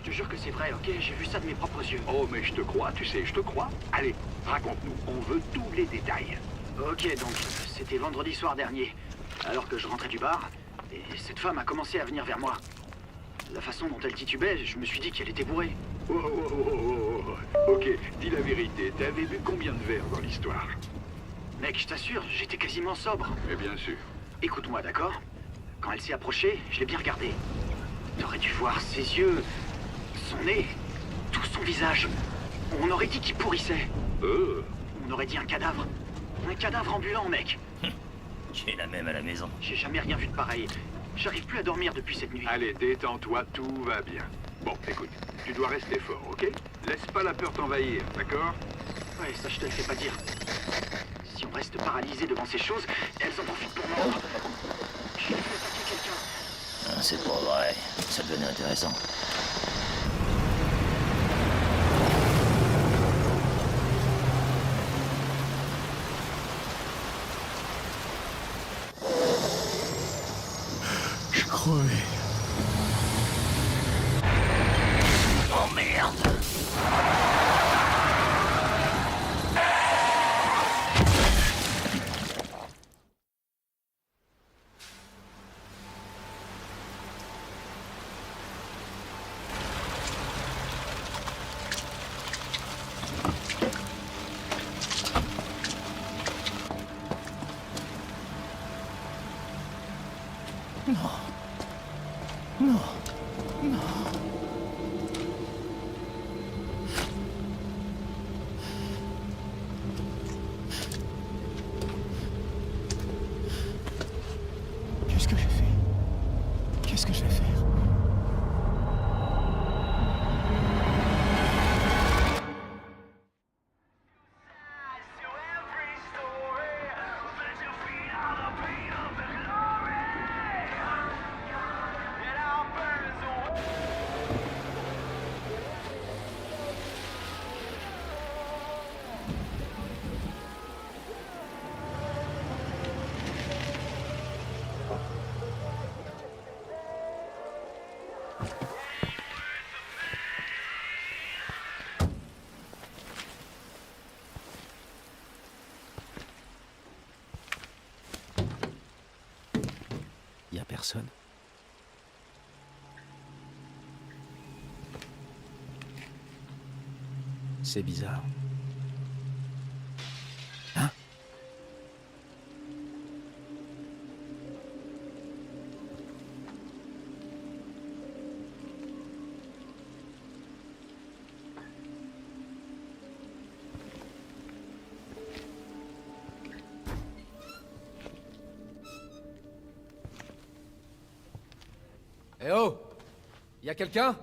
te jure que c'est vrai, ok? J'ai vu ça de mes propres yeux. Oh, mais je te crois, tu sais, je te crois. Allez, raconte-nous, on veut tous les détails. Ok, donc, c'était vendredi soir dernier, alors que je rentrais du bar, et cette femme a commencé à venir vers moi. La façon dont elle titubait, je me suis dit qu'elle était bourrée. Oh, oh, oh, oh, oh. Ok, dis la vérité, t'avais bu combien de verres dans l'histoire? Mec, je t'assure, j'étais quasiment sobre. Mais bien sûr. Écoute-moi, d'accord? Quand elle s'est approchée, je l'ai bien regardée. T'aurais dû voir ses yeux, son nez, tout son visage. On aurait dit qu'il pourrissait. On aurait dit un cadavre. Un cadavre ambulant, mec. J'ai la même à la maison. J'ai jamais rien vu de pareil. J'arrive plus à dormir depuis cette nuit. Allez, détends-toi, tout va bien. Bon, écoute, tu dois rester fort, ok? Laisse pas la peur t'envahir, d'accord? Ouais, ça je te le fais pas dire. Si on reste paralysé devant ces choses, elles en profitent pour mordre. J'ai vu attaquer quelqu'un. Ah, c'est pas vrai. Ça devenait intéressant. Je crevais. Oh merde! Qu'est-ce que j'ai fait? Qu'est-ce que je vais faire? Y a personne. C'est bizarre. Hein? Eh oh! Y a quelqu'un?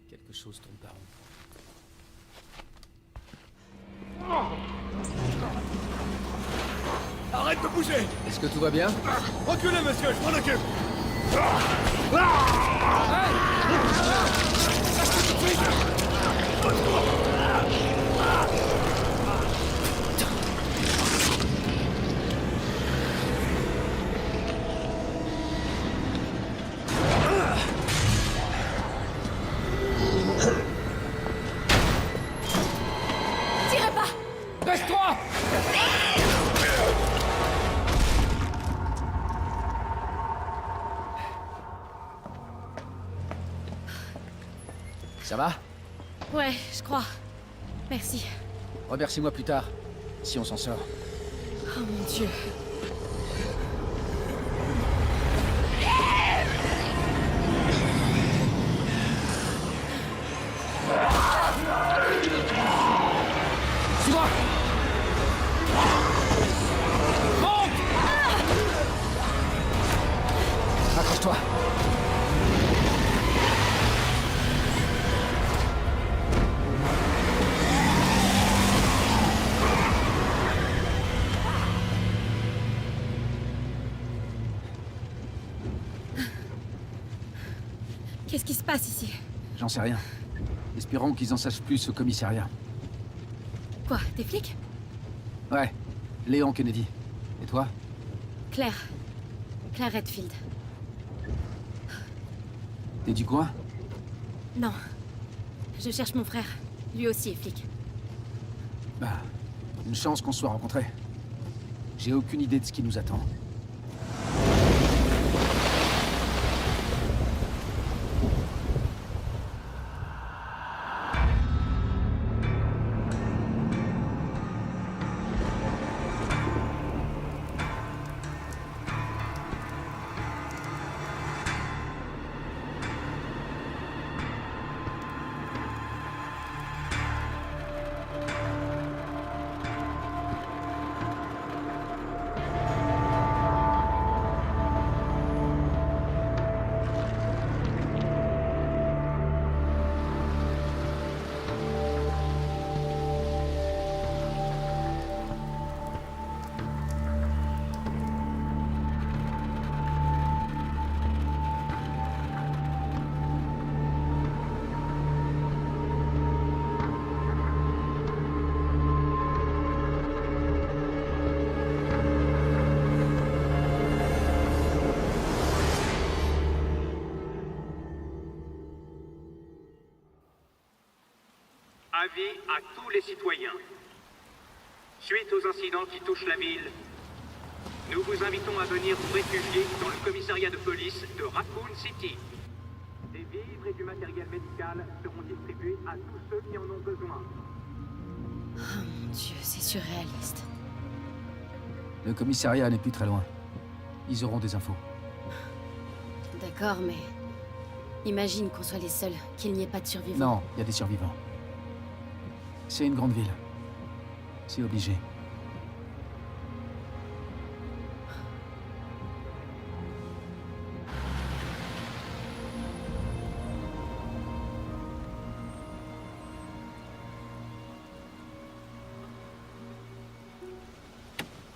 Quelque chose tombe par rond. Arrête de bouger! Est-ce que tout va bien? Reculez, monsieur, je m'en occupe! Tirez pas! Baisse-toi! Ça va? Ouais, je crois. Merci. Remercie-moi plus tard, si on s'en sort. Oh mon Dieu. Suis-moi! Monte! Accroche-toi! Qu'est-ce qui se passe ici? J'en sais rien. Espérons qu'ils en sachent plus au commissariat. Quoi, des flics? Ouais, Léon Kennedy. Et toi? Claire. Claire Redfield. T'es du coin? Non. Je cherche mon frère. Lui aussi est flic. Bah, une chance qu'on se soit rencontrés. J'ai aucune idée de ce qui nous attend. Avis à tous les citoyens. Suite aux incidents qui touchent la ville, nous vous invitons à venir vous réfugier dans le commissariat de police de Raccoon City. Des vivres et du matériel médical seront distribués à tous ceux qui en ont besoin. Oh mon Dieu, c'est surréaliste. Le commissariat n'est plus très loin. Ils auront des infos. D'accord, mais... Imagine qu'on soit les seuls, qu'il n'y ait pas de survivants. Non, il y a des survivants. C'est une grande ville. C'est obligé.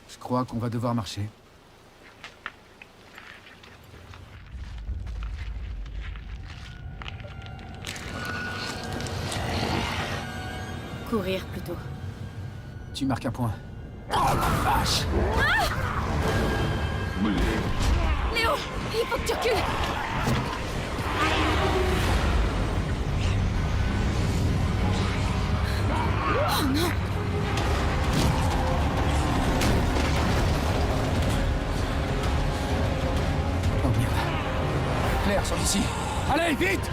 Je crois qu'on va devoir marcher. Courir plutôt. Tu marques un point. Oh la vache! Léo, il faut que tu recules. Oh non! Oh merde. Claire, sors d'ici. Allez, vite!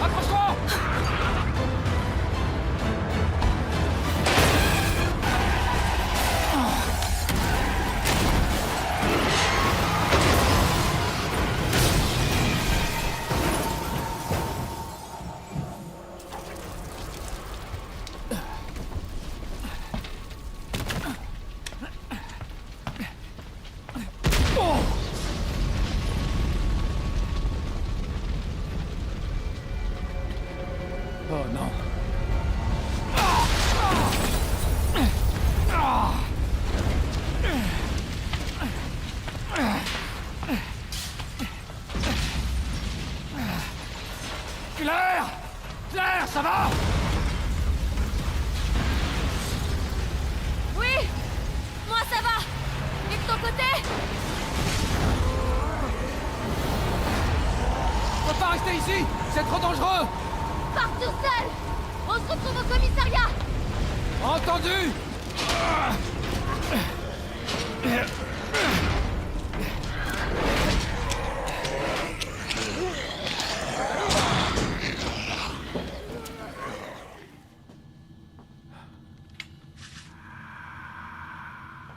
Accroche-toi! Oh non. Claire! Claire, ça va? Oui! Moi ça va! Et de ton côté? Faut pas rester ici! C'est trop dangereux! Pars tout seul! On se retrouve au commissariat! Entendu!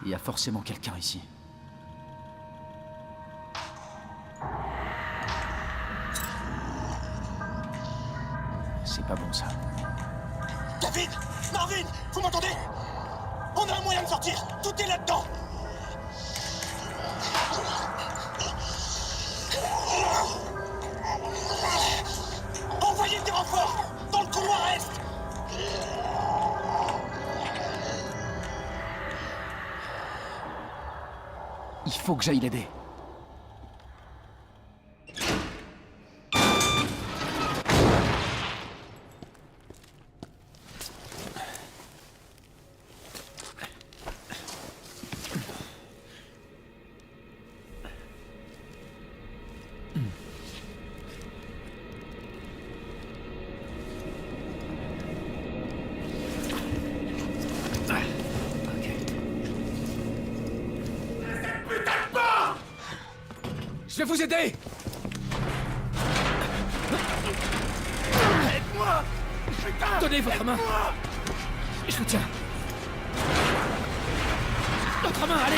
Il y a forcément quelqu'un ici. C'est pas bon ça. David! Marvin! Vous m'entendez? On a un moyen de sortir! Tout est là-dedans! Envoyez des renforts! Dans le couloir est! Il faut que j'aille l'aider. vais vous aider! Aide-moi! Putain! Donnez votre main! Je vous tiens. L'autre main, allez!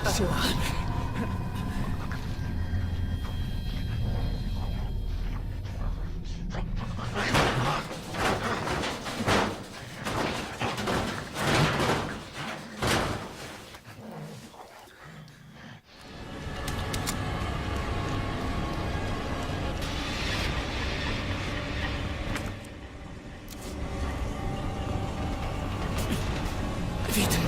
C'est horrible. Vite!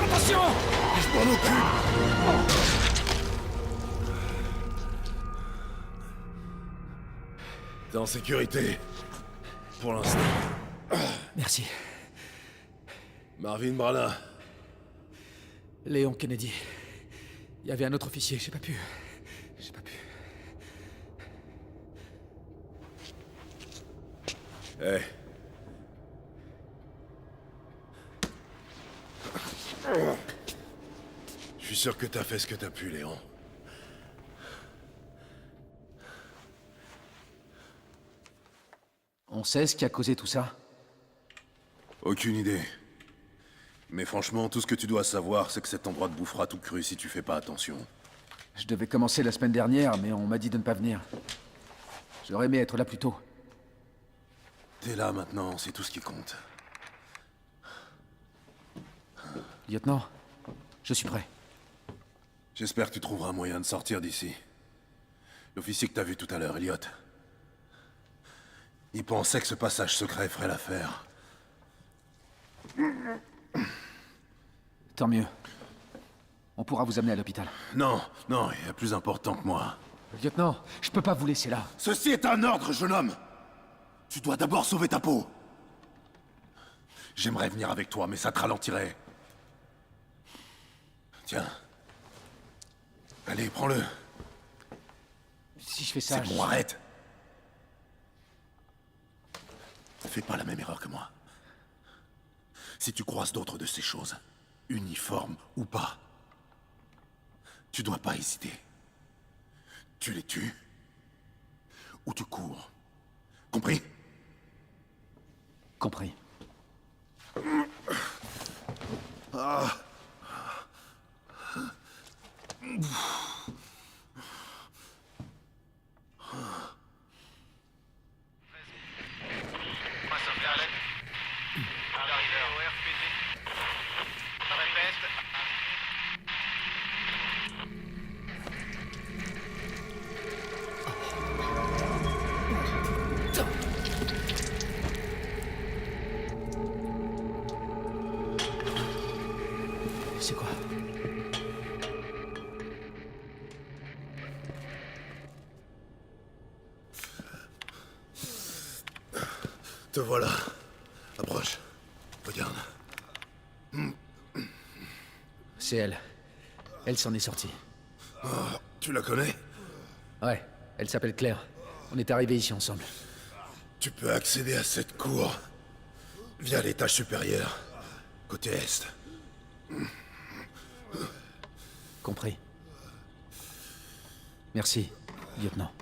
Attention! Je m'en occupe! T'es en sécurité. Pour l'instant. Merci. Marvin Branagh. Léon Kennedy. Il y avait un autre officier, j'ai pas pu. Hé. Je suis sûr que t'as fait ce que t'as pu, Léon. On sait ce qui a causé tout ça? Aucune idée. Mais franchement, tout ce que tu dois savoir, c'est que cet endroit te bouffera tout cru si tu fais pas attention. Je devais commencer la semaine dernière, mais on m'a dit de ne pas venir. J'aurais aimé être là plus tôt. T'es là maintenant, c'est tout ce qui compte. Lieutenant, je suis prêt. J'espère que tu trouveras un moyen de sortir d'ici. L'officier que t'as vu tout à l'heure, Elliot. Il pensait que ce passage secret ferait l'affaire. Tant mieux. On pourra vous amener à l'hôpital. Non, non, il y a plus important que moi. Lieutenant, je peux pas vous laisser là. Ceci est un ordre, jeune homme. Tu dois d'abord sauver ta peau. J'aimerais venir avec toi, mais ça te ralentirait. Tiens. Allez, prends-le. Si je fais ça, C'est bon, arrête. Fais pas la même erreur que moi. Si tu croises d'autres de ces choses, uniformes ou pas, tu dois pas hésiter. Tu les tues, ou tu cours. Compris? Compris. C'est quoi? Te voilà. Approche. Regarde. C'est elle. Elle s'en est sortie. Tu la connais? Ouais, elle s'appelle Claire. On est arrivés ici ensemble. Tu peux accéder à cette cour via l'étage supérieur, côté est. Compris. Merci, lieutenant.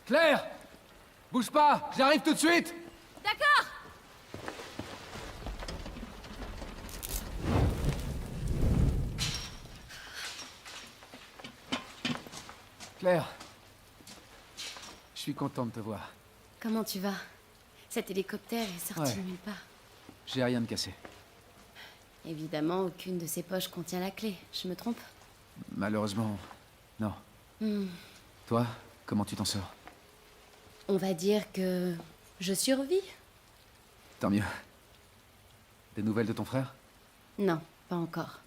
Claire! Bouge pas, j'arrive tout de suite! D'accord! Claire, je suis content de te voir. Comment tu vas? Cet hélicoptère est sorti de nulle part. J'ai rien de cassé. Évidemment, aucune de ces poches contient la clé. Je me trompe? Malheureusement, non. Toi, comment tu t'en sors? On va dire que je survis? Tant mieux. Des nouvelles de ton frère? Non, pas encore.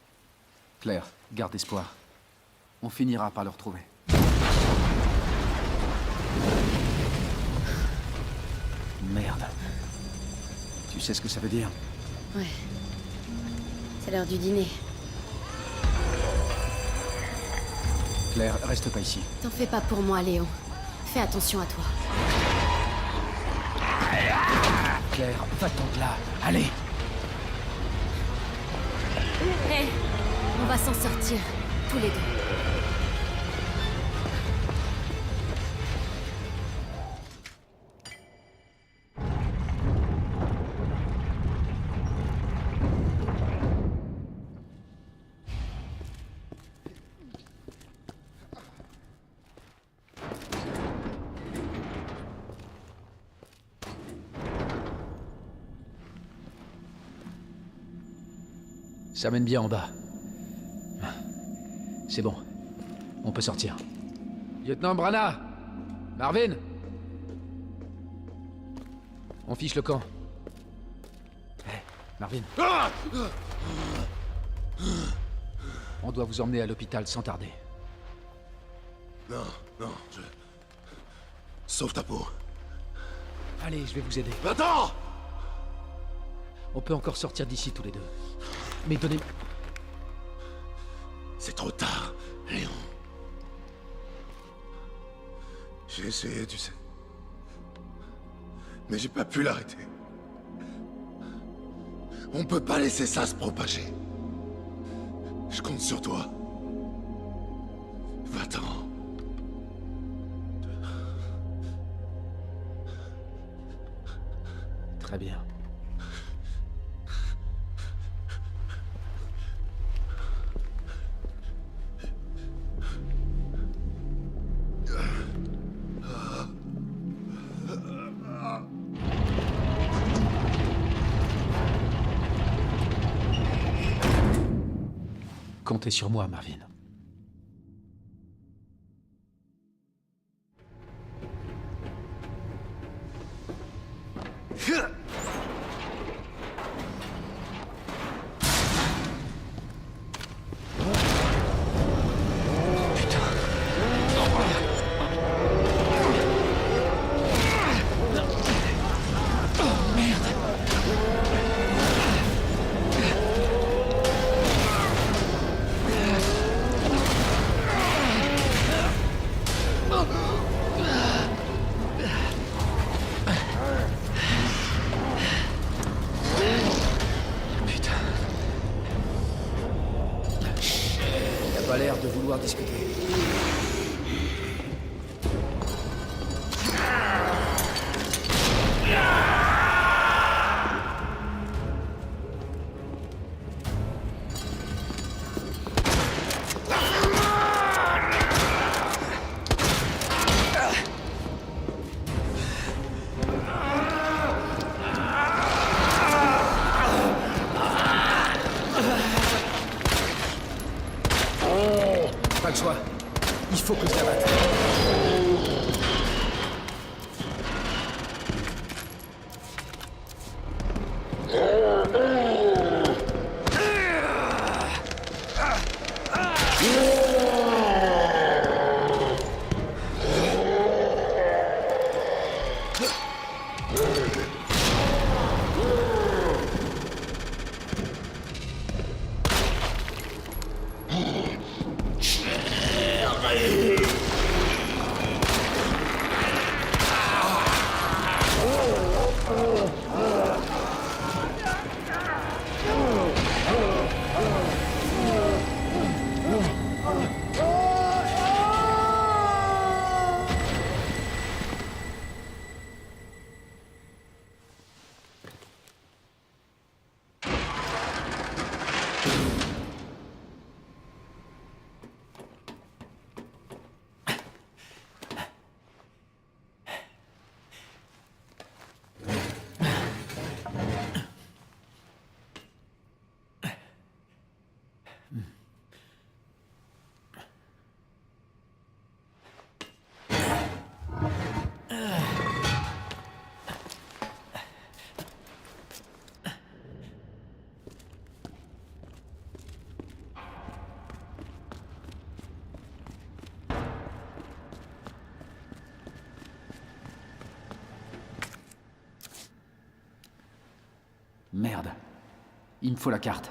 Claire, garde espoir. On finira par le retrouver. Merde. Tu sais ce que ça veut dire? Ouais. C'est l'heure du dîner. Claire, reste pas ici. T'en fais pas pour moi, Léon. Fais attention à toi. Claire, va-t'en de là. Allez! Hé, on va s'en sortir, tous les deux. Ça mène bien en bas. C'est bon. On peut sortir. Lieutenant Branagh! Marvin! On fiche le camp. Hé, Marvin. On doit vous emmener à l'hôpital sans tarder. Non, non, je... Sauve ta peau. Allez, je vais vous aider. Attends! On peut encore sortir d'ici tous les deux. Mais donnez... C'est trop tard, Léon. J'ai essayé, tu sais. Mais j'ai pas pu l'arrêter. On peut pas laisser ça se propager. Je compte sur toi. Va-t'en. Très bien. Comptez sur moi, Marvin. Pas l'air de vouloir discuter. Pas le choix. Il faut que je la batte. Merde. Il me faut la carte.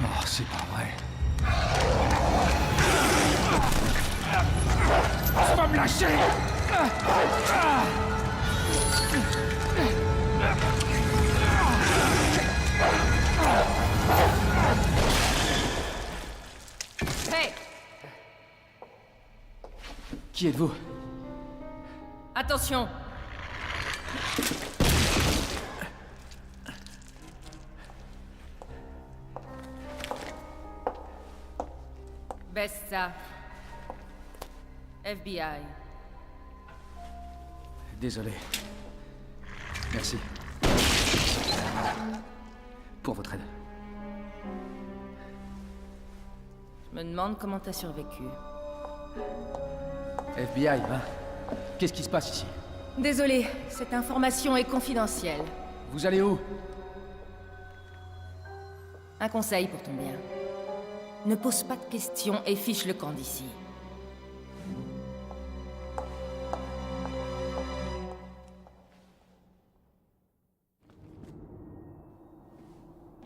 Oh, c'est pas vrai. Tu vas me lâcher! Hey! Qui êtes-vous? Attention! Baisse ça. FBI. Désolé. Merci. Pour votre aide. Je me demande comment t'as survécu. FBI, hein? Qu'est-ce qui se passe ici? Désolé, cette information est confidentielle. Vous allez où? Un conseil pour ton bien. Ne pose pas de questions et fiche le camp d'ici.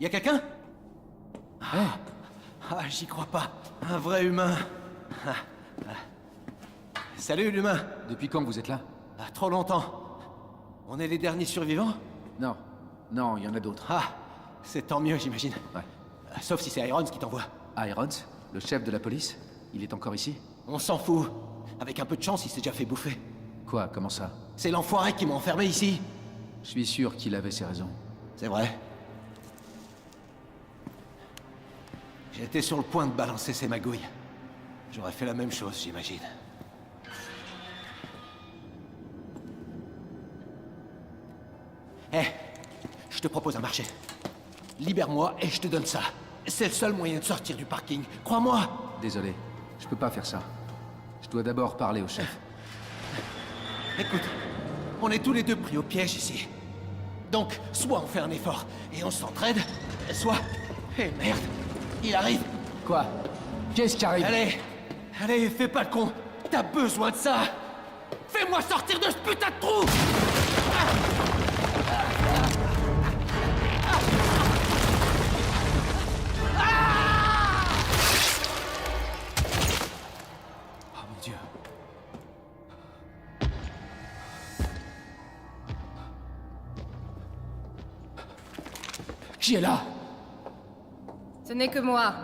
Y a quelqu'un? J'y crois pas. Un vrai humain. Salut, l'humain. Depuis quand vous êtes là? Trop longtemps. On est les derniers survivants? Non. Non, il y en a d'autres. C'est tant mieux, j'imagine. Ouais. Sauf si c'est Irons qui t'envoie. Irons, le chef de la police? Il est encore ici? On s'en fout. Avec un peu de chance, il s'est déjà fait bouffer. Quoi? Comment ça? C'est l'enfoiré qui m'a enfermé ici. Je suis sûr qu'il avait ses raisons. C'est vrai. J'étais sur le point de balancer ses magouilles. J'aurais fait la même chose, j'imagine. Je te propose un marché. Libère-moi et je te donne ça. C'est le seul moyen de sortir du parking. Crois-moi. Désolé, je peux pas faire ça. Je dois d'abord parler au chef. Écoute, on est tous les deux pris au piège ici. Donc, soit on fait un effort et on s'entraide, soit... merde, il arrive. Quoi? Qu'est-ce qui arrive? Allez, fais pas le con. T'as besoin de ça. Fais-moi sortir de ce putain de trou. Oh mon Dieu. Qui est là? Ce n'est que moi.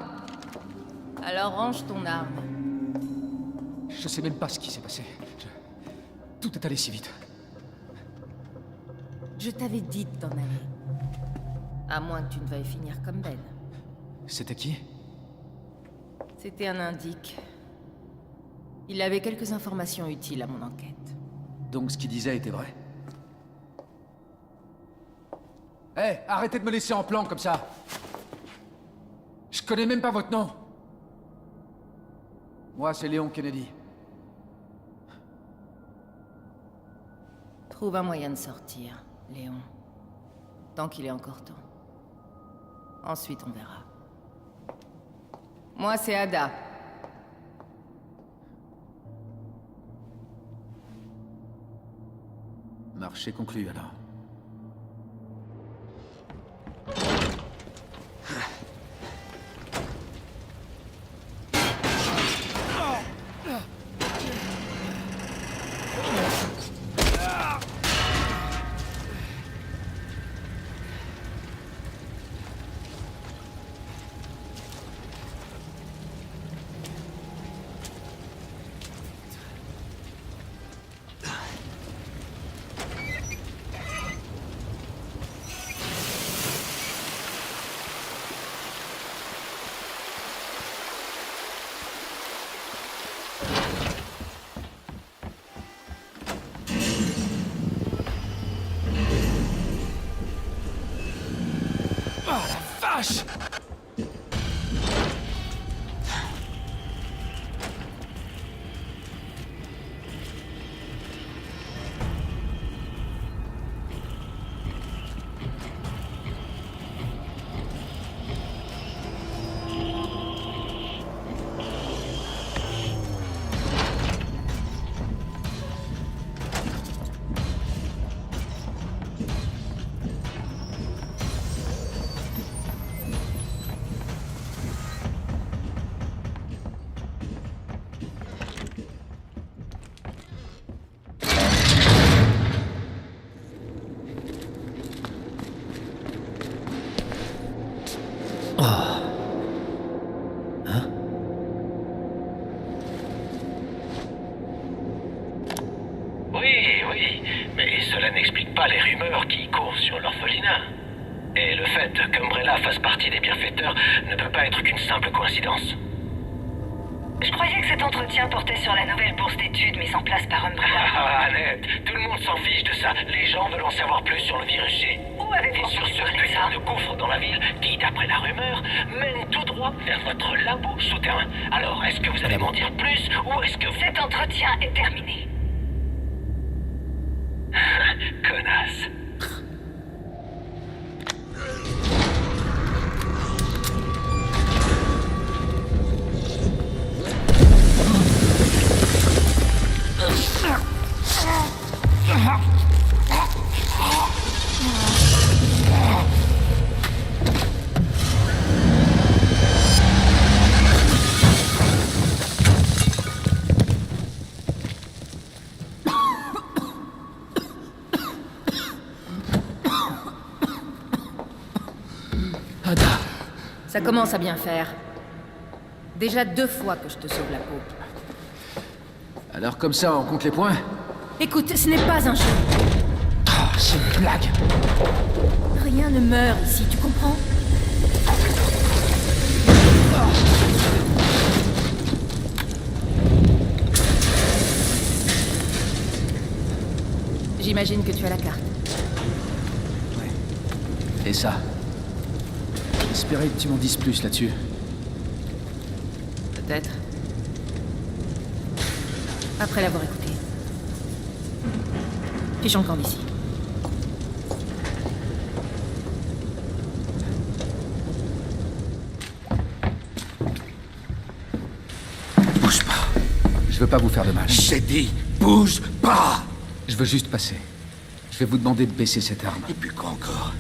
Alors range ton arme. Je sais même pas ce qui s'est passé. Tout est allé si vite. Je t'avais dit de t'en aller. À moins que tu ne veuilles finir comme Ben. C'était qui? C'était un indique. Il avait quelques informations utiles à mon enquête. Donc ce qu'il disait était vrai? Hé, arrêtez de me laisser en plan comme ça! Je connais même pas votre nom! Moi, c'est Léon Kennedy. Trouve un moyen de sortir, Léon. Tant qu'il est encore temps. Ensuite, on verra. Moi, c'est Ada. Marché conclu, alors. Vache! Oui, mais cela n'explique pas les rumeurs qui courent sur l'orphelinat. Et le fait qu'Umbrella fasse partie des bienfaiteurs ne peut pas être qu'une simple coïncidence. Je croyais que cet entretien portait sur la nouvelle bourse d'études mise en place par Umbrella. Ah, Annette, tout le monde s'en fiche de ça. Les gens veulent en savoir plus sur le virus G. Où avez-vous Et sur entendu ce parler de putain ça? de gouffre dans la ville qui, d'après la rumeur, mène tout droit vers votre labo souterrain. Alors, est-ce que vous allez m'en dire plus ou est-ce que vous... Cet entretien est terminé. Connasse. Ada. Ça commence à bien faire. Déjà 2 fois que je te sauve la peau. Alors comme ça, on compte les points? Écoute, ce n'est pas un jeu. Ah, c'est une blague. Rien ne meurt ici, tu comprends? J'imagine que tu as la carte. Et ça? J'espérais que tu m'en dises plus là-dessus. Peut-être. Après l'avoir écouté. Fiche encore d'ici. Bouge pas. Je veux pas vous faire de mal. J'ai dit, bouge pas. Je veux juste passer. Je vais vous demander de baisser cette arme. Et puis quoi encore?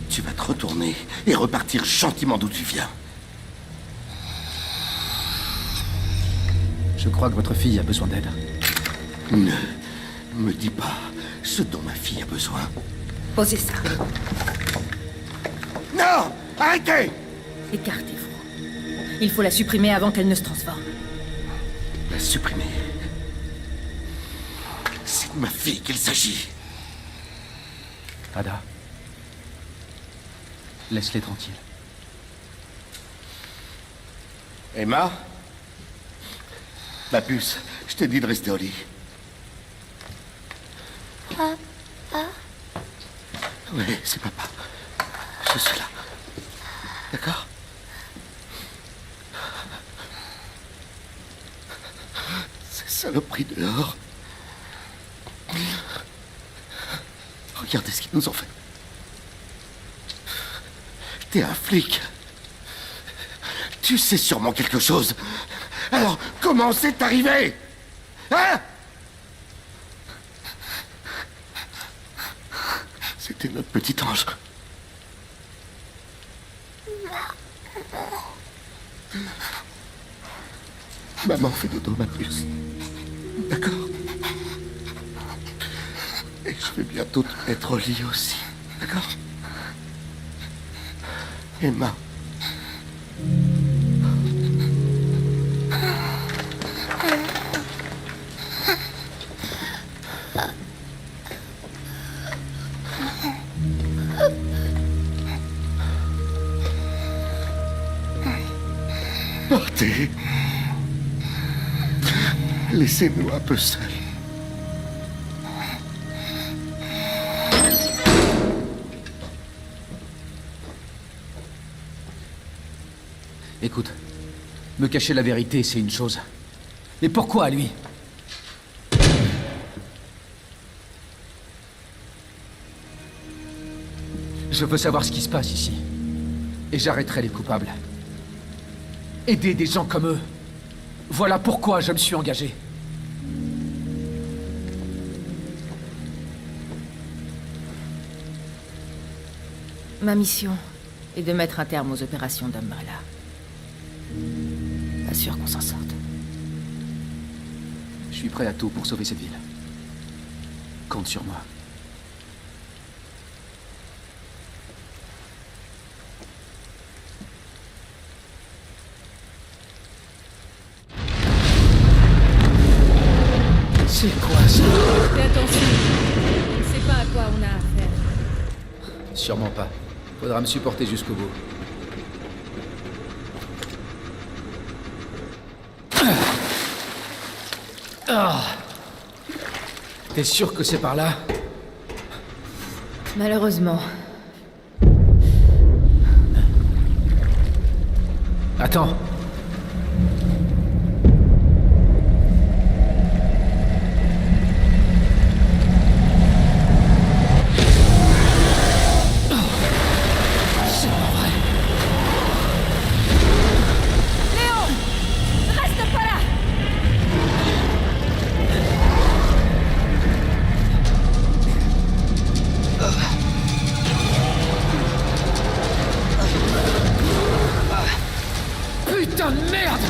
Tu vas te retourner et repartir gentiment d'où tu viens. Je crois que votre fille a besoin d'aide. Ne me dis pas ce dont ma fille a besoin. Posez ça. Non! Arrêtez! Écartez-vous. Il faut la supprimer avant qu'elle ne se transforme. La supprimer. C'est de ma fille qu'il s'agit. Ada. Laisse-les tranquilles. Emma? Ma puce, je t'ai dit de rester au lit. Oui, c'est papa. Je suis là. D'accord? Ces saloperies dehors. Regardez ce qu'ils nous ont fait. T'es un flic. Tu sais sûrement quelque chose. Alors, comment c'est arrivé? Hein? C'était notre petit ange. Maman fait dodo, ma puce. D'accord? Et je vais bientôt te mettre au lit aussi. D'accord? Emma. Partez. Laissez-nous un peu seuls. Écoute, me cacher la vérité, c'est une chose. Mais pourquoi à lui? Je veux savoir ce qui se passe ici. Et j'arrêterai les coupables. Aider des gens comme eux. Voilà pourquoi je me suis engagé. Ma mission est de mettre un terme aux opérations d'Umbrella. Pas sûr qu'on s'en sorte. Je suis prêt à tout pour sauver cette ville. Compte sur moi. C'est quoi ça? Fais attention. On ne sait pas à quoi on a affaire. Sûrement pas. Faudra me supporter jusqu'au bout. Ah. T'es sûr que c'est par là? Malheureusement. Attends. Putain de merde!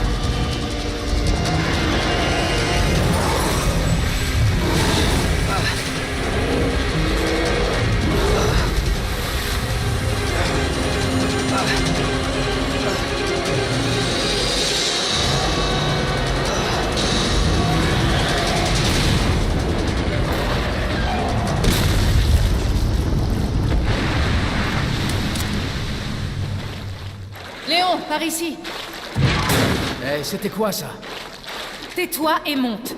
Léon, par ici. Eh, c'était quoi ça? Tais-toi et monte.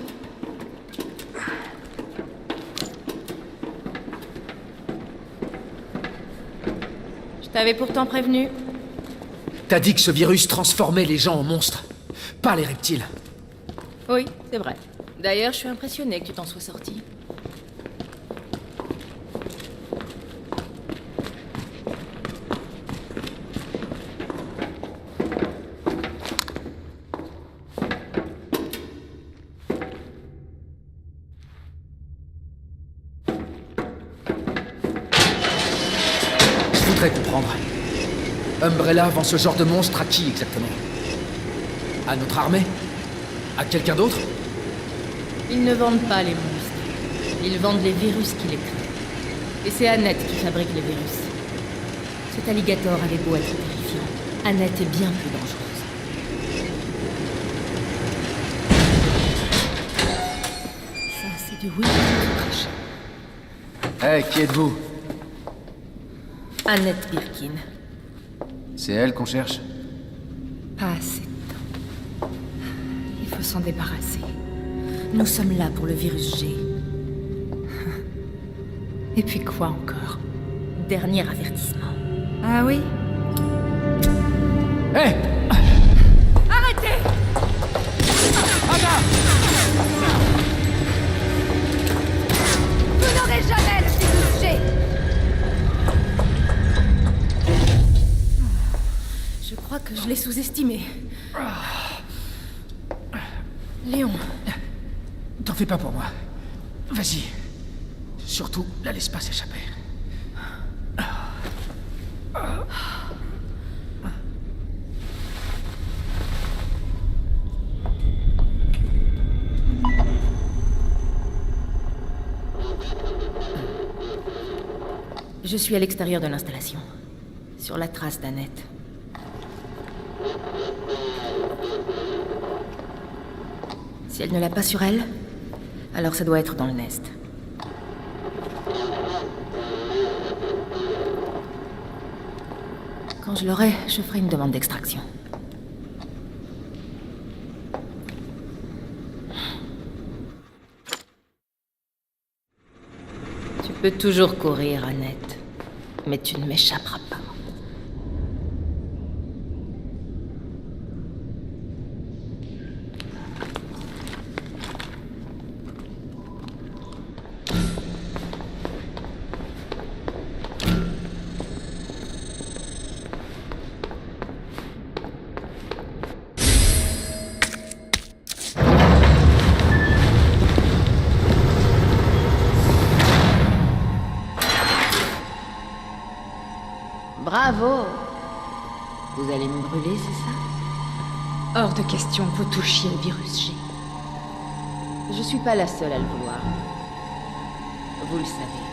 Je t'avais pourtant prévenu. T'as dit que ce virus transformait les gens en monstres, pas les reptiles. Oui, c'est vrai. D'ailleurs, je suis impressionnée que tu t'en sois sorti. Je voudrais comprendre. Umbrella vend ce genre de monstre à qui exactement? À notre armée? À quelqu'un d'autre? Ils ne vendent pas les monstres. Ils vendent les virus qui les créent. Et c'est Annette qui fabrique les virus. Cet alligator avait beau être terrifiant, Annette est bien plus dangereuse. Ça, c'est du oui. Eh, qui êtes-vous? Annette Birkin. C'est elle qu'on cherche? Pas assez de temps. Il faut s'en débarrasser. Nous sommes là pour le virus G. Et puis quoi encore? Dernier avertissement. Ah oui? Hé! Arrêtez! Anna! Vous n'aurez jamais le virus G! Je crois que je l'ai sous-estimé. Léon. T'en fais pas pour moi. Vas-y. Surtout, la laisse pas s'échapper. Je suis à l'extérieur de l'installation, sur la trace d'Annette. Si elle ne l'a pas sur elle, alors ça doit être dans le nest. Quand je l'aurai, je ferai une demande d'extraction. Tu peux toujours courir, Annette, mais tu ne m'échapperas pas. Bravo! Vous allez me brûler, c'est ça? Hors de question que vous touchiez le virus G. Je suis pas la seule à le vouloir. Vous le savez.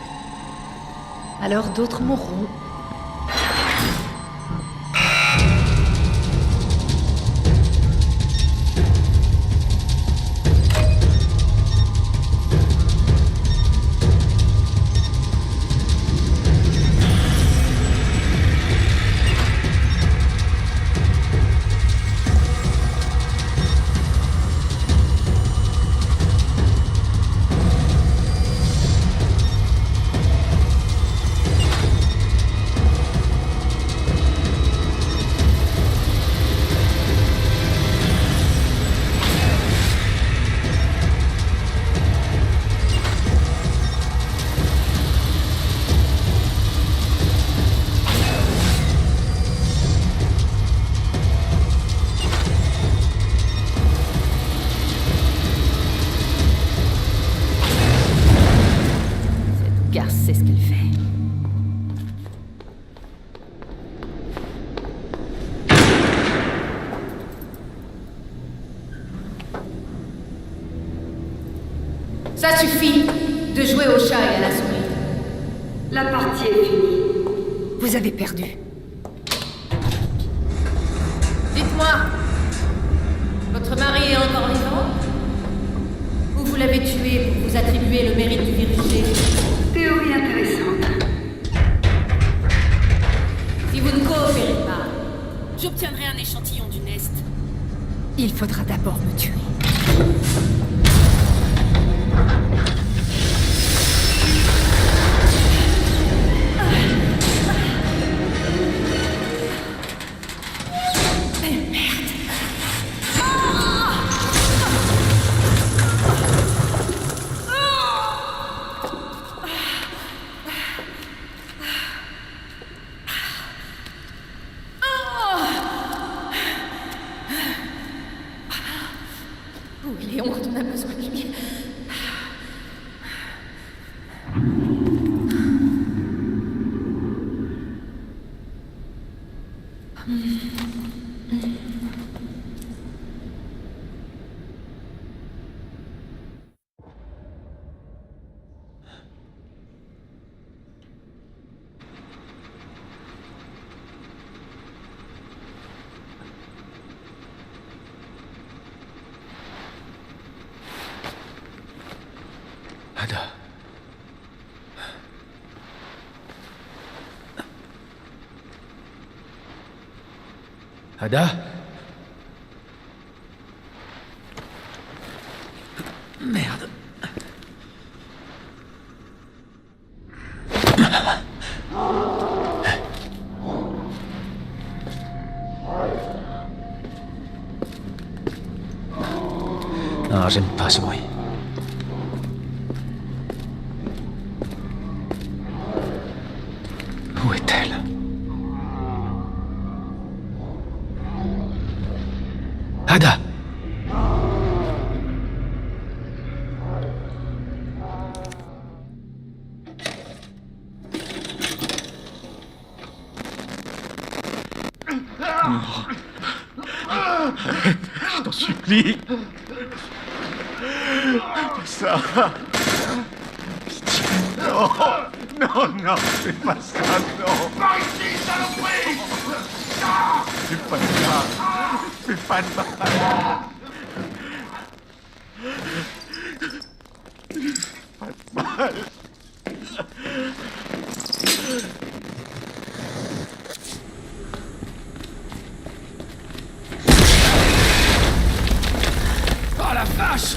Alors d'autres mourront. Ça suffit de jouer au chat et à la souris. La partie est finie. Vous avez perdu. Dites-moi, votre mari est encore vivant? Ou vous l'avez tué pour vous attribuer le mérite du virus G? Théorie intéressante. Si vous ne coopérez pas, j'obtiendrai un échantillon du Nest. Il faudra d'abord me tuer. Oui, Léon, quand on a besoin de lui. Ada. Ada? Merde. Ah, j'aime pas ce bruit. Où est-elle? Ada! Je t'en supplie. Sarah. Non. Non, non, fais pas ça, non. Par ici, saloperie. Fais pas ça. Fais pas de mal. Pas de mal. Oh la vache!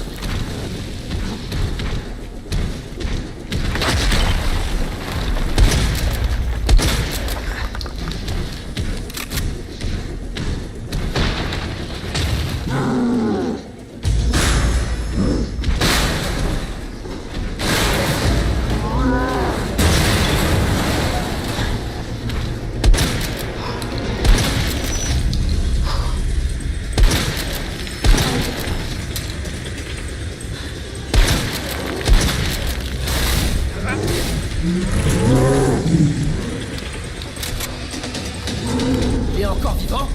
Il est encore vivant?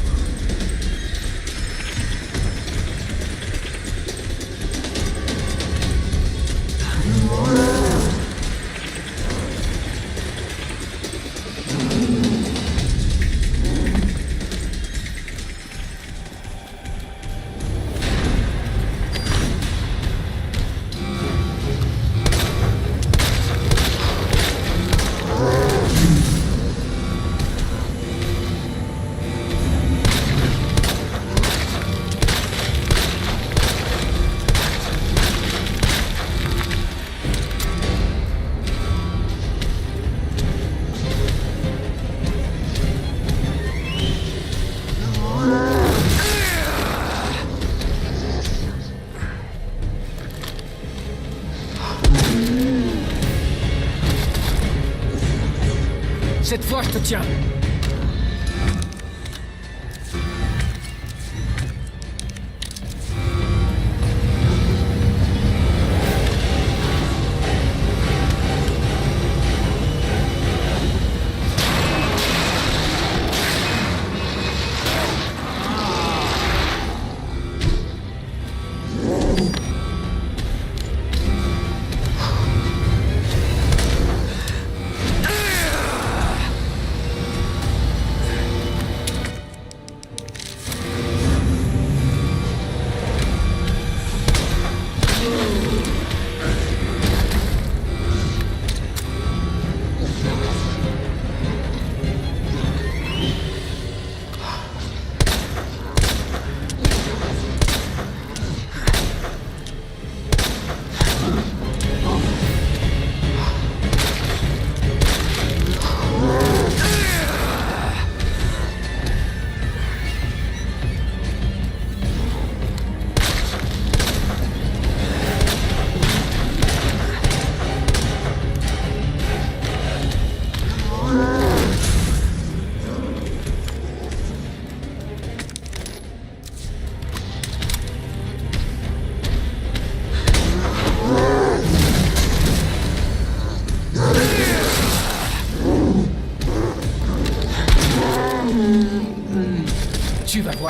Cette fois, je te tiens.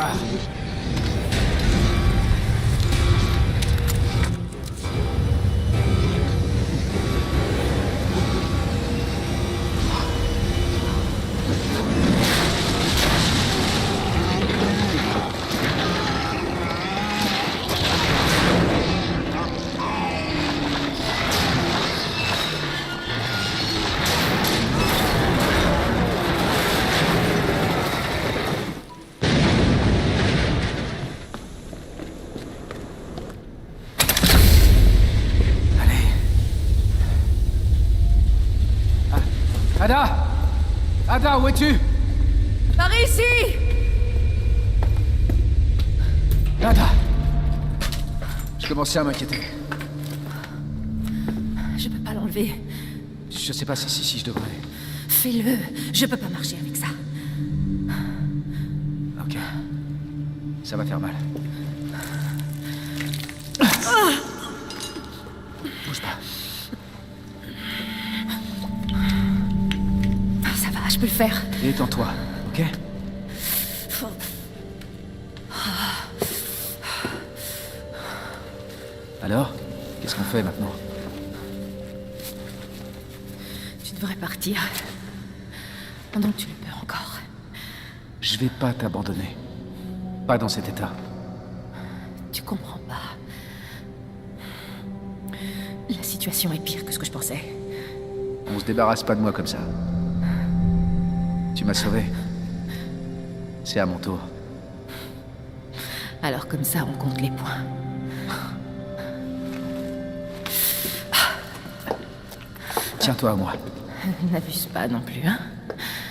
Ah. Ada! Ada, où es-tu? Par ici! Ada! Je commençais à m'inquiéter. Je peux pas l'enlever. Je sais pas si je devrais. Fais-le. Je peux pas marcher avec ça. Ok. Ça va faire mal. Bouge pas. Ça va, je peux le faire. Détends-toi, ok? Alors? Qu'est-ce qu'on fait maintenant? Tu devrais partir. Pendant que tu le peux encore. Je vais pas t'abandonner. Pas dans cet état. Tu comprends pas. La situation est pire que ce que je pensais. On se débarrasse pas de moi comme ça. Tu m'as sauvé. C'est à mon tour. Alors comme ça, on compte les points. Tiens-toi à moi. N'abuse pas non plus, hein?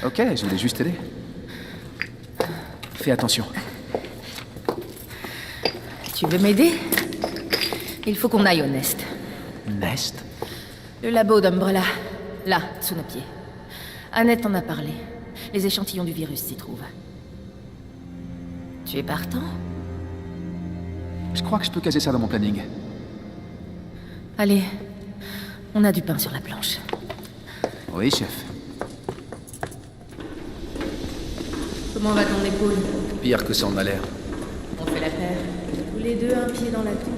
Ok, je voulais juste t'aider. Fais attention. Tu veux m'aider? Il faut qu'on aille au Nest. Nest? Le labo d'Umbrella. Là, sous nos pieds. Annette en a parlé. Les échantillons du virus s'y trouvent. Tu es partant? Je crois que je peux caser ça dans mon planning. Allez, on a du pain sur la planche. Oui, chef. Comment va ton épaule? Pire que ça en a l'air. On fait la paire. Tous les deux un pied dans la tube.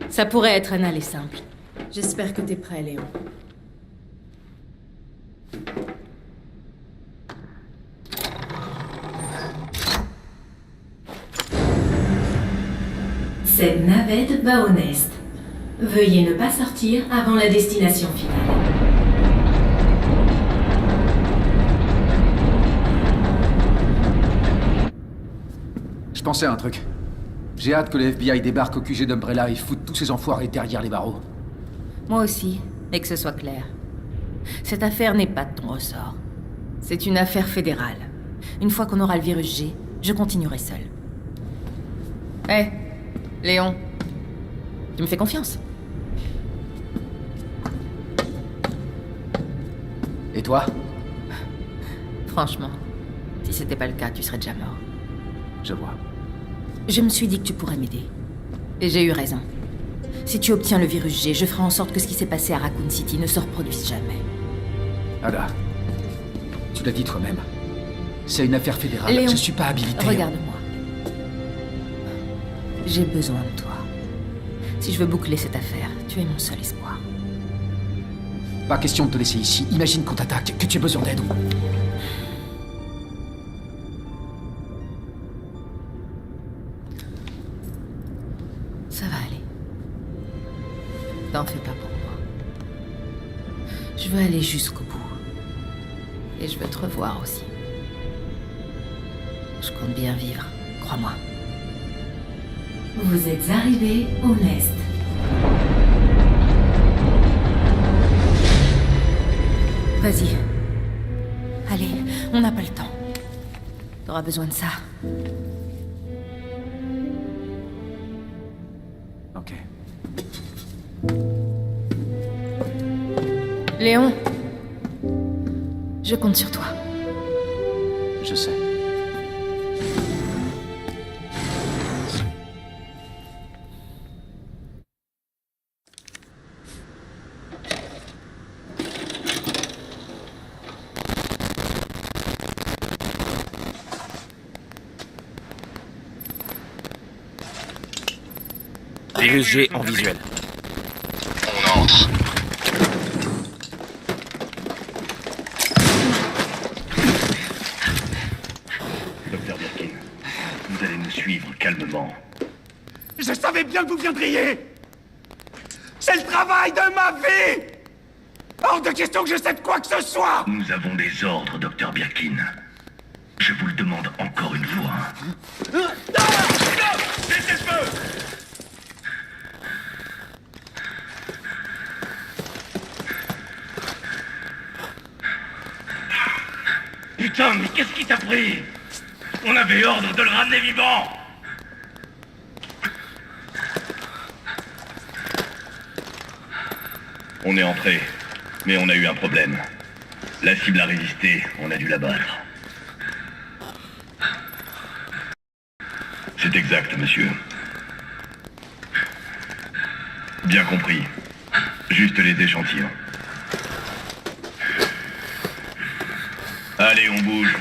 Ça pourrait être un aller simple. J'espère que t'es prêt, Léon. Cette navette va au Nest. Veuillez ne pas sortir avant la destination finale. Je pensais à un truc. J'ai hâte que le FBI débarque au QG d'Umbrella et foute tous ces enfoirés derrière les barreaux. Moi aussi, et que ce soit clair. Cette affaire n'est pas de ton ressort. C'est une affaire fédérale. Une fois qu'on aura le virus G, je continuerai seul. Hé, Léon, tu me fais confiance? Et toi? Franchement, si c'était pas le cas, tu serais déjà mort. Je vois. Je me suis dit que tu pourrais m'aider. Et j'ai eu raison. Si tu obtiens le virus G, je ferai en sorte que ce qui s'est passé à Raccoon City ne se reproduise jamais. Ada, tu l'as dit toi-même. C'est une affaire fédérale. Léon, je suis pas habilité. Regarde-moi. J'ai besoin de toi. Si je veux boucler cette affaire, tu es mon seul espoir. Pas question de te laisser ici. Imagine qu'on t'attaque, que tu aies besoin d'aide. Ça va aller. T'en fais pas pour moi. Je veux aller jusqu'au bout. Et je veux te revoir aussi. Je compte bien vivre, crois-moi. Vous êtes arrivés au Nest. Vas-y. Allez, on n'a pas le temps. T'auras besoin de ça. Ok. Léon, je compte sur toi. Je sais. Virus G en visuel. On entre. Docteur Birkin, vous allez nous suivre calmement. Je savais bien que vous viendriez. C'est le travail de ma vie. Hors de question que je cède quoi que ce soit. Nous avons des ordres, Docteur Birkin. Je vous le demande encore une fois. Laissez le feu. Putain, mais qu'est-ce qui t'a pris? On avait ordre de le ramener vivant. On est entré, mais on a eu un problème. La cible a résisté, on a dû l'abattre. C'est exact, monsieur. Bien compris. Juste les échantillons. Allez, on bouge.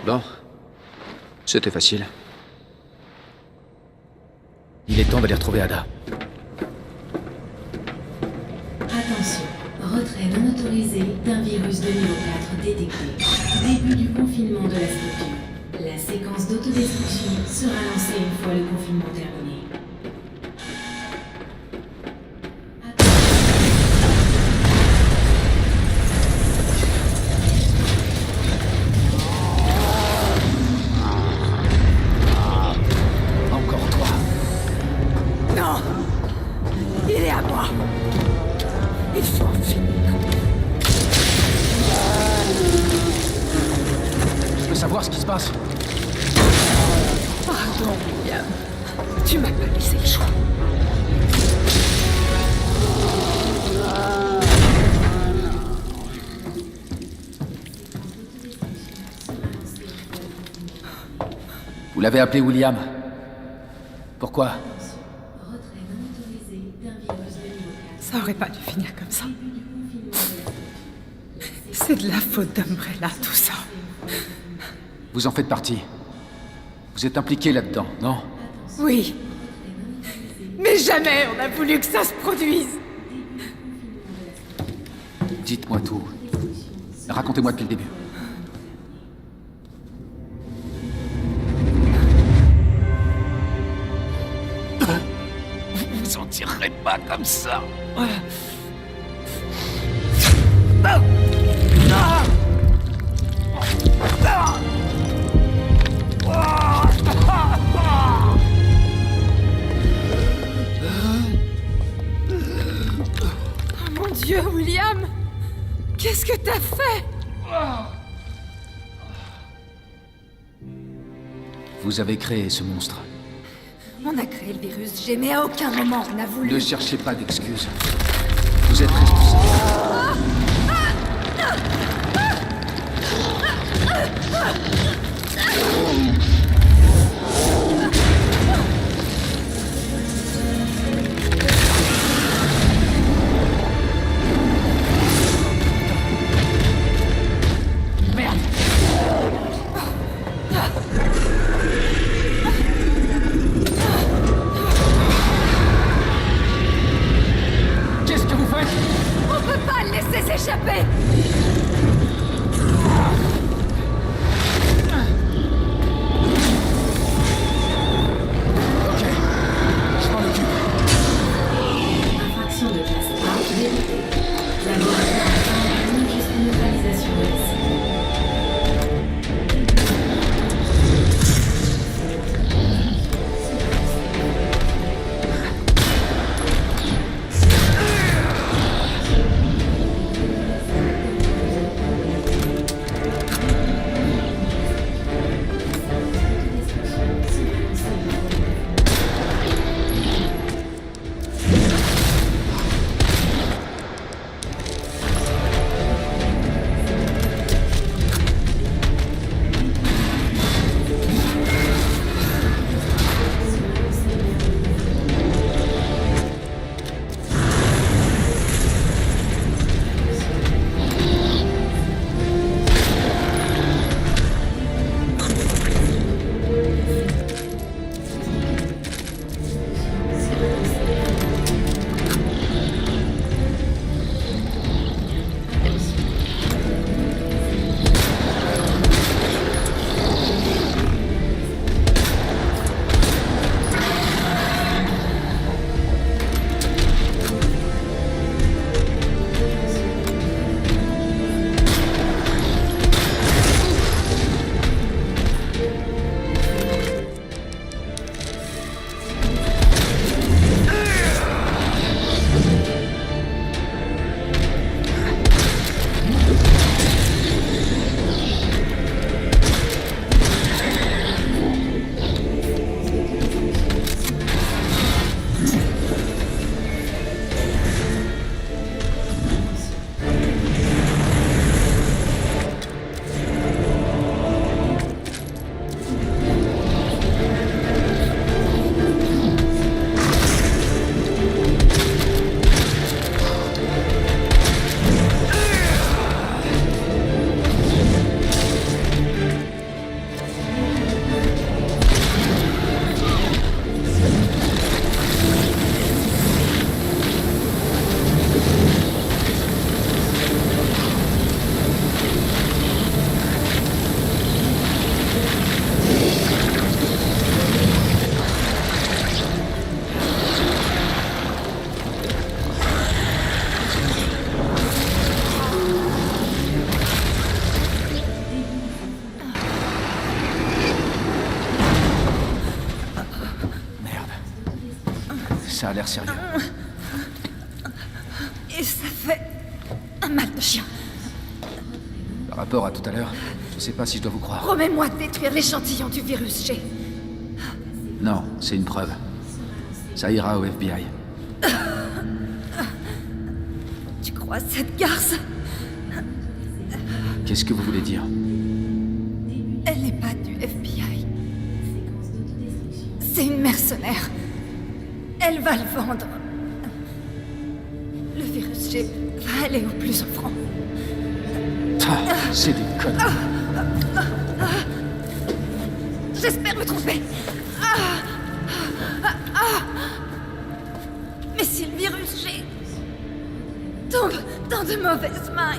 Bon. C'était facile. Il est temps d'aller retrouver Ada. Attention, retrait non autorisé d'un virus de niveau 4 détecté. Début du confinement de la structure. La séquence d'autodestruction sera lancée une fois le confinement terminé. Encore toi. Non! Il est à moi! Il faut en finir. Je veux savoir ce qui se passe. Pardon, William. Tu m'as pas laissé le choix. Vous l'avez appelé William. Pourquoi? Ça aurait pas dû finir comme ça. C'est de la faute d'Umbrella, tout ça. Vous en faites partie. Vous êtes impliqué là-dedans, non? Oui. Mais jamais on a voulu que ça se produise. Dites-moi tout. Racontez-moi depuis le début. Vous vous en tirerez pas comme ça. Oh mon Dieu, William! Qu'est-ce que t'as fait? Vous avez créé ce monstre. On a créé le virus G, mais à aucun moment on a voulu... Ne cherchez pas d'excuses. Vous êtes responsable. Merde! Qu'est-ce que vous faites? On peut pas le laisser s'échapper! Je m'en occupe. Infraction de classe A détectée. Laboratoire interne jusqu'à neutralisation de la cible. l'air sérieux. Et ça fait un mal de chien. Par rapport à tout à l'heure, je sais pas si je dois vous croire. Promets-moi de détruire l'échantillon du virus G. Non, c'est une preuve. Ça ira au FBI. Tu crois cette garce? Qu'est-ce que vous voulez dire? Elle n'est pas du FBI. C'est une mercenaire. Elle va le vendre. Le virus G va aller au plus offrant. Ah, c'est des conneries. J'espère me tromper. Mais si le virus G tombe dans de mauvaises mains...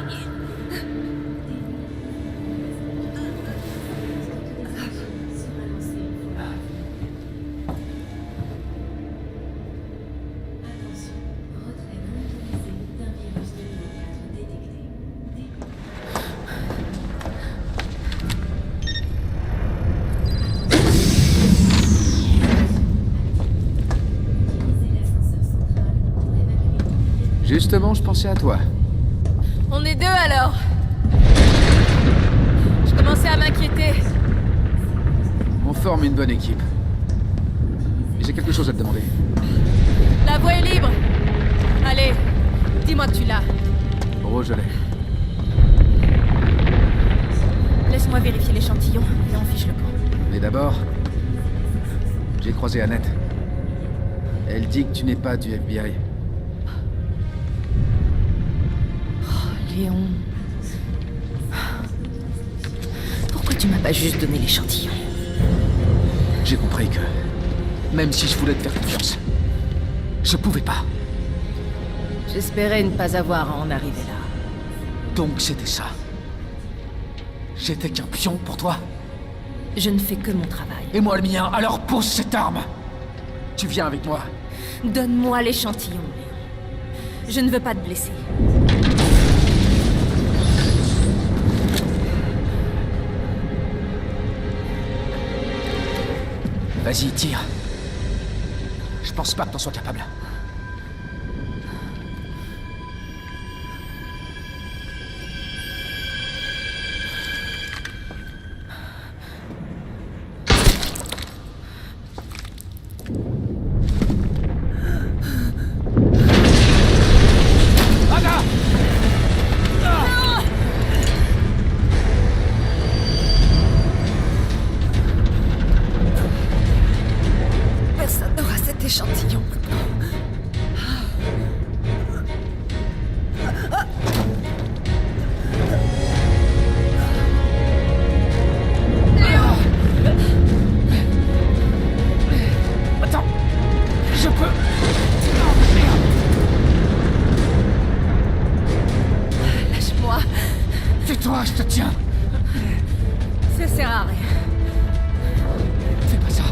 Justement, je pensais à toi. On est deux alors. Je commençais à m'inquiéter. On forme une bonne équipe. Et j'ai quelque chose à te demander. La voie est libre. Allez, dis-moi que tu l'as. Je l'ai. Laisse-moi vérifier l'échantillon et on fiche le camp. Mais d'abord, j'ai croisé Annette. Elle dit que tu n'es pas du FBI. Léon... Pourquoi tu m'as pas juste donné l'échantillon? J'ai compris que, même si je voulais te faire confiance, je pouvais pas. J'espérais ne pas avoir à en arriver là. Donc c'était ça. J'étais qu'un pion pour toi. Je ne fais que mon travail. Et moi le mien, alors pose cette arme. Tu viens avec moi. Donne-moi l'échantillon, Léon. Je ne veux pas te blesser. Vas-y, tire. Je pense pas que t'en sois capable. Personne n'aura cet échantillon maintenant. Attends, je peux... Lâche-moi. Tais-toi, je te tiens. Ça sert à rien. Fais pas ça.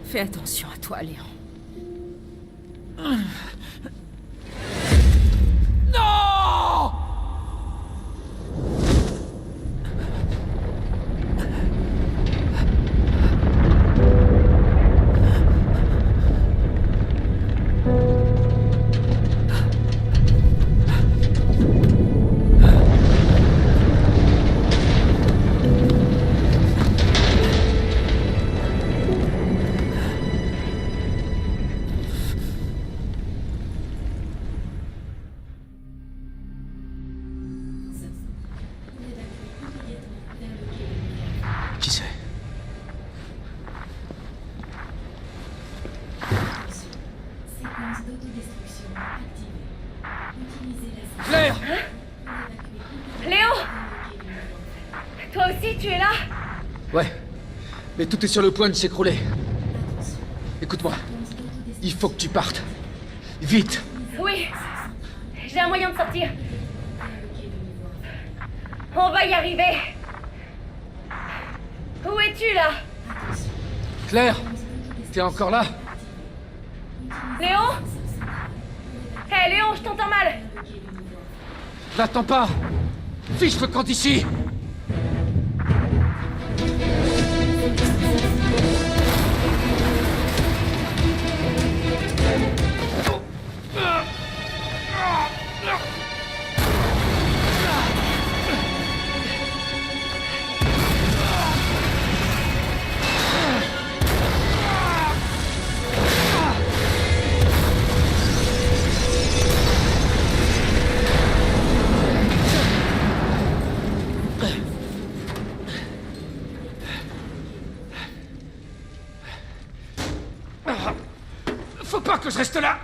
Fais attention à toi, Léon. Non! Qui c'est? Séquence d'autodestruction activée. Utilisez la... Claire! Léo! Toi aussi, tu es là? Ouais, mais tout est sur le point de s'écrouler. Écoute-moi, il faut que tu partes. Vite! Oui. J'ai un moyen de sortir. On va y arriver. Où es-tu, là? Claire! T'es encore là? Léon? Hé, Léon, je t'entends mal. N'attends pas! Fiche le camp d'ici! Faut pas que je reste là!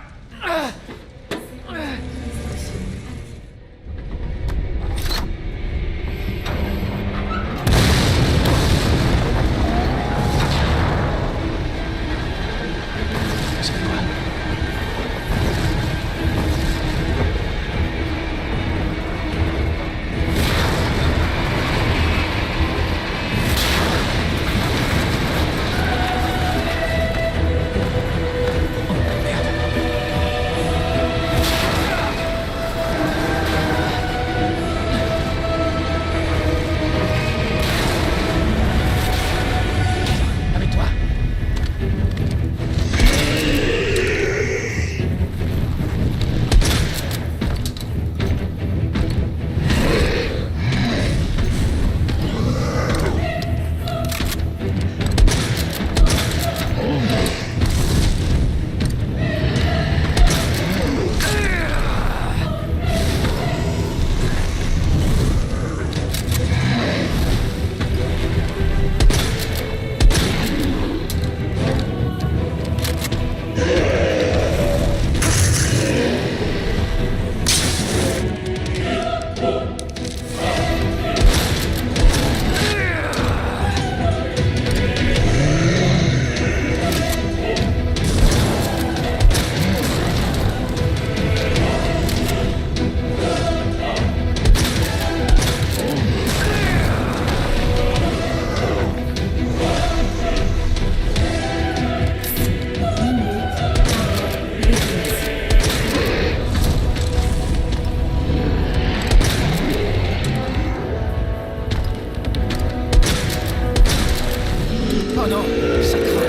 Oh non, ça craint.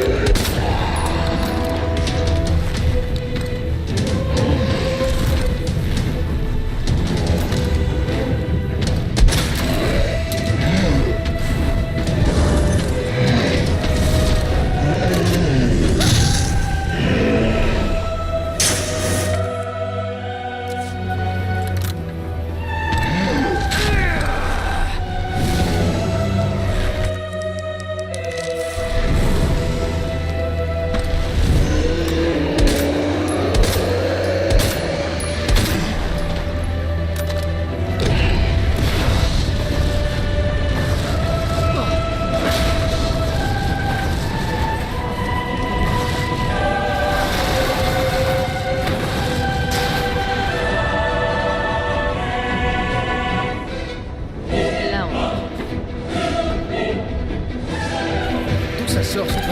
Ça sort ce truc.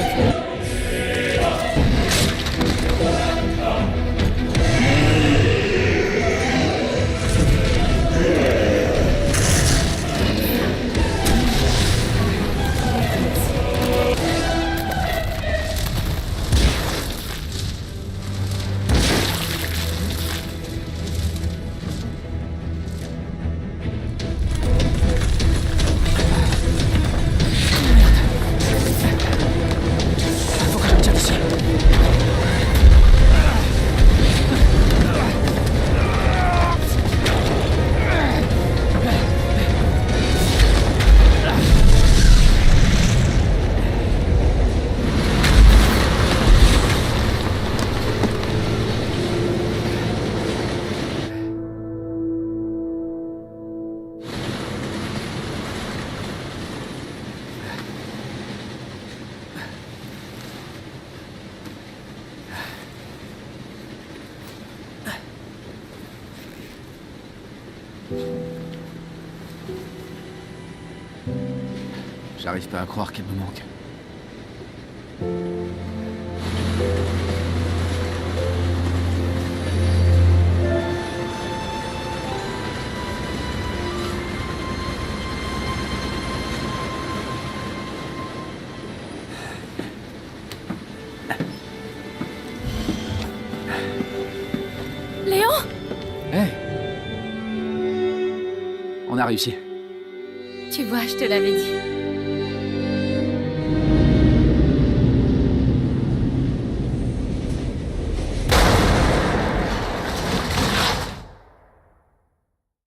J'arrive pas à croire qu'elle me manque. Hé. On a réussi. Tu vois, je te l'avais dit.